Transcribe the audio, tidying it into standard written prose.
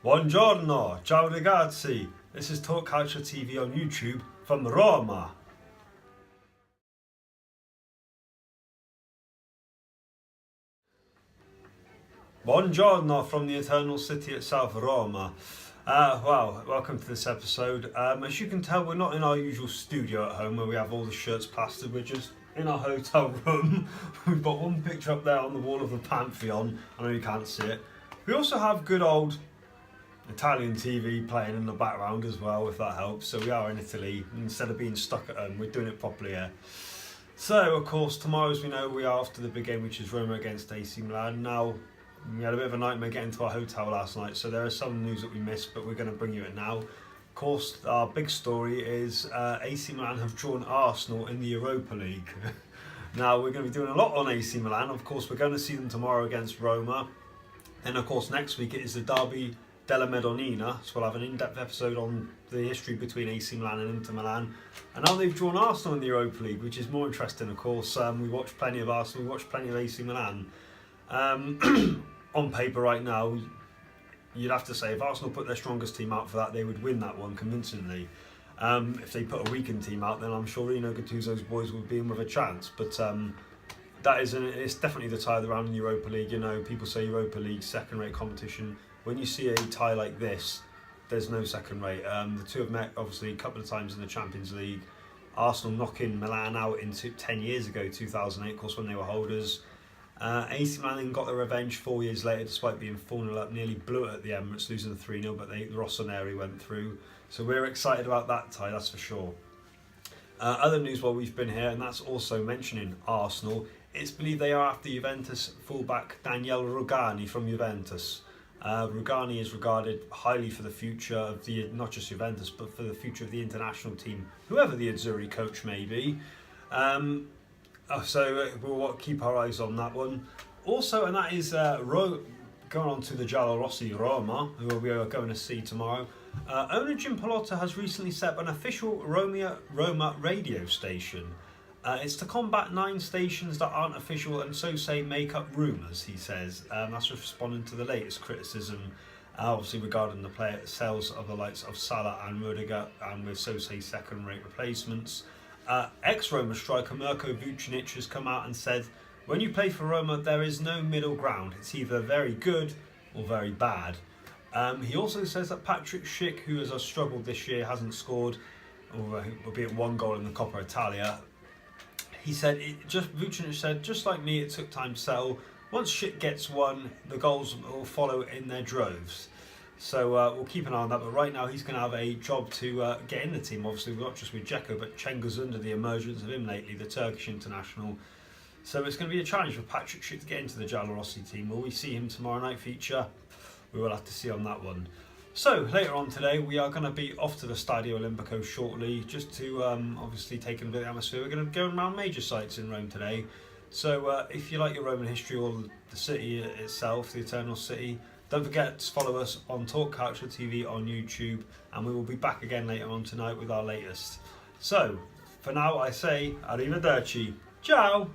Buongiorno, ciao ragazzi. This is Talk Calcio TV on YouTube from Roma. Buongiorno from the eternal city itself, Roma. Wow, welcome to this episode. As you can tell, we're not in our usual studio at home where we have all the shirts plastered. We're just in our hotel room. We've got one picture up there on the wall of the Pantheon. I know you can't see it. We also have good old Italian TV playing in the background as well, if that helps. So we are in Italy. Instead of being stuck at home, we're doing it properly here. So, of course, tomorrow, as we know, we are after the big game, which is Roma against AC Milan. Now, we had a bit of a nightmare getting to our hotel last night, so there is some news that we missed, but we're going to bring you it now. Of course, our big story is AC Milan have drawn Arsenal in the Europa League. Now, we're going to be doing a lot on AC Milan. Of course, we're going to see them tomorrow against Roma. And, of course, next week it is the Derby della Madonnina, so we'll have an in-depth episode on the history between AC Milan and Inter Milan. And now they've drawn Arsenal in the Europa League, which is more interesting, of course. We watched plenty of Arsenal, we watched plenty of AC Milan. On paper right now, you'd have to say if Arsenal put their strongest team out for that, they would win that one convincingly. If they put a weakened team out, then I'm sure Rino Gattuso's boys would be in with a chance. But it's definitely the tie of the round in Europa League. You know, people say Europa League second-rate competition. When you see a tie like this, there's no second rate. The two have met obviously a couple of times in the Champions League. Arsenal knocking Milan out 10 years ago, 2008, of course, when they were holders. AC Milan got their revenge 4 years later, despite being 4-0 up, nearly blew it at the Emirates, losing 3-0, but the Rossoneri went through. So we're excited about that tie, that's for sure. Other news while we've been here, and that's also mentioning Arsenal, it's believed they are after Juventus fullback Daniele Rugani from Juventus. Rugani is regarded highly for the future of not just Juventus, but for the future of the international team, whoever the Azzurri coach may be. So we'll keep our eyes on that one. Also, and that is going on to the Giallorossi Roma, who we are going to see tomorrow. Owner Jim Pallotta has recently set up an official Roma radio station. It's to combat 9 stations that aren't official and so say make up rumours, he says. That's responding to the latest criticism, obviously regarding the player sales of the likes of Salah and Rudiger, and with so say second-rate replacements. Ex-Roma striker Mirko Vucinic has come out and said, when you play for Roma, there is no middle ground. It's either very good or very bad. He also says that Patrick Schick, who has struggled this year, hasn't scored, albeit 1 goal in the Coppa Italia. He said, Vucinic said, just like me, it took time to settle. Once Schick gets one, the goals will follow in their droves. So we'll keep an eye on that, but right now he's going to have a job to get in the team, obviously not just with Dzeko, but Cengiz under the emergence of him lately, the Turkish international. So it's going to be a challenge for Patrick Schick to get into the Giallorossi team. Will we see him tomorrow night feature? We will have to see on that one. So later on today, we are going to be off to the Stadio Olimpico shortly, just to obviously take in a bit of the atmosphere. We're going to go around major sites in Rome today. So if you like your Roman history or the city itself, the Eternal City, don't forget to follow us on Talk Calcio TV on YouTube, and we will be back again later on tonight with our latest. So, for now I say, arrivederci. Ciao!